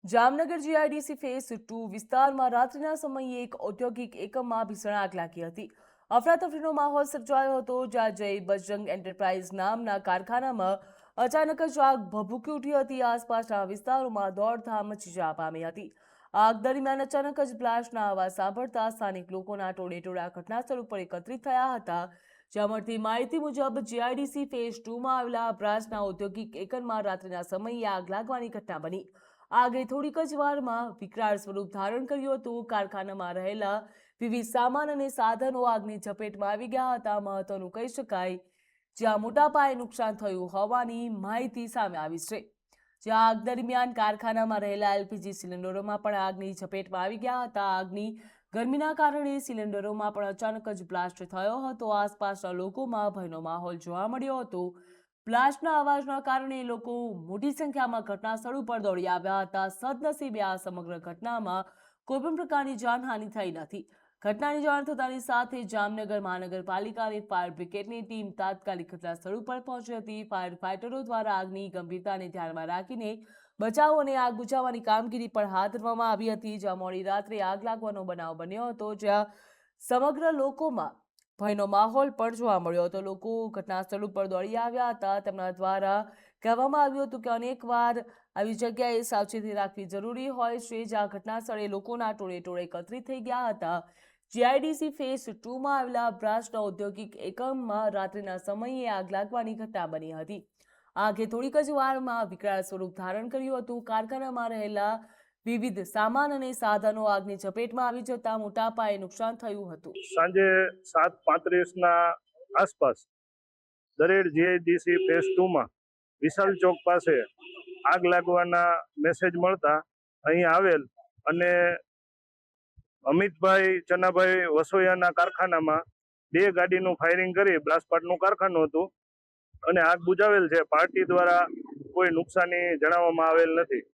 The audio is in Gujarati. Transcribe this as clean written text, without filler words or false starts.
જામનગર જીઆઈડીસી ફેઝ 2 વિસ્તારમાં રાત્રિના સમયે એક ઔદ્યોગિક એકમમાં ભીષણ આગ લાગી હતી। અફરાતફરીનો માહોલ સર્જાયો હતો, જ્યાં જય બજરંગ એન્ટરપ્રાઇઝ નામના કારખાનામાં અચાનક જ આગ ભભૂકી ઉઠી હતી। આસપાસના વિસ્તારોમાં દોડધામ મચી જવા પામી હતી। આગ દરમિયાન અચાનક જ બ્લાસ્ટના અવાજ સાંભળતા સ્થાનિક લોકોના ટોળેટોળા ઘટનાસ્થળ ઉપર એકત્રિત થયા હતા। જ્યાં મળતી માહિતી મુજબ જીઆઈડીસી ફેઝ 2માં આવેલા બ્રાસના ઔદ્યોગિક એકમમાં રાત્રિના સમયે આગ લાગવાની ઘટના બની। આગે થોડીક જ વારમાં વિકરાળ સ્વરૂપ ધારણ કર્યું હતું। કારખાનામાં રહેલા વિવિધ સામાન અને સાધનો આગની ઝપેટમાં આવી ગયા હતા। મહત્વનું કહી શકાય, જ્યાં મોટા પાયે નુકસાન થયું હોવાની માહિતી સામે આવી છે। જ્યાં આગ દરમિયાન કારખાનામાં રહેલા એલપીજી સિલિન્ડરોમાં પણ આગની ઝપેટમાં આવી ગયા હતા। આગની ગરમીના કારણે સિલિન્ડરોમાં પણ અચાનક જ બ્લાસ્ટ થયો હતો। આસપાસના લોકોમાં ભયનો માહોલ જોવા મળ્યો હતો। બ્લાસ્ટના અવાજના કારણે લોકો મોટી સંખ્યામાં ઘટનાસ્થળ ઉપર દોડી આવ્યા હતા। સદનસીબે આ સમગ્ર ઘટનામાં કોઈપણ પ્રકારની જાનહાનિ થઈ નથી। ઘટનાની જાણ થતાની સાથે જામનગર મહાનગરપાલિકાની ફાયર બ્રિગેડની ટીમ તાત્કાલિક ઘટનાસ્થળ ઉપર પહોંચી હતી। ફાયર ફાઇટરો દ્વારા આગની ગંભીરતાને ધ્યાનમાં રાખીને બચાવ અને આગ બુઝાવવાની કામગીરી પણ હાથ ધરવામાં આવી હતી। જ્યાં મોડી રાત્રે આગ લાગવાનો બનાવ બન્યો હતો, જ્યાં સમગ્ર લોકોમાં ભયનો માહોલ પણ જોવા મળ્યો હતો। લોકો ઘટનાસ્થળ ઉપર દોડી આવ્યા હતા। તેમના દ્વારા કહેવામાં આવ્યું હતું કે અનેકવાર આવી જગ્યાએ સાવચેતી રાખવી જરૂરી હોય છે। જ્યાં ઘટનાસ્થળે લોકોના ટોળેટોળે એકત્રિત થઈ ગયા હતા। જીઆઈડીસી ફેઝ 2માં આવેલા બ્રાસના ઔદ્યોગિક એકમમાં રાત્રિના સમયે આગ લાગવાની ઘટના બની હતી। આગે થોડીક જ વારમાં વિકરાળ સ્વરૂપ ધારણ કર્યું હતું। કારખાનામાં રહેલા વિવિધ સામાન અને સાધનો આગની ઝપેટમાં આવી જતા મોટા પાયે નુકસાન થયું હતું। સાંજે 7:35 આસપાસ દરેડ જીઆઈડીસી ફેઝ 2માં વિશાલ ચોક પાસે આગ લાગવાના મેસેજ મળતા અહીં આવેલ અને અમિતભાઈ ચનાભાઈ વસોયાના કારખાનામાં 2 ગાડીનું ફાયરિંગ કરી બ્લાસ્ટ પાર્ટનું કારખાનું હતું અને આગ બુઝાવેલ છે। પાર્ટી દ્વારા કોઈ નુકસાની જણાવવામાં આવેલ નથી।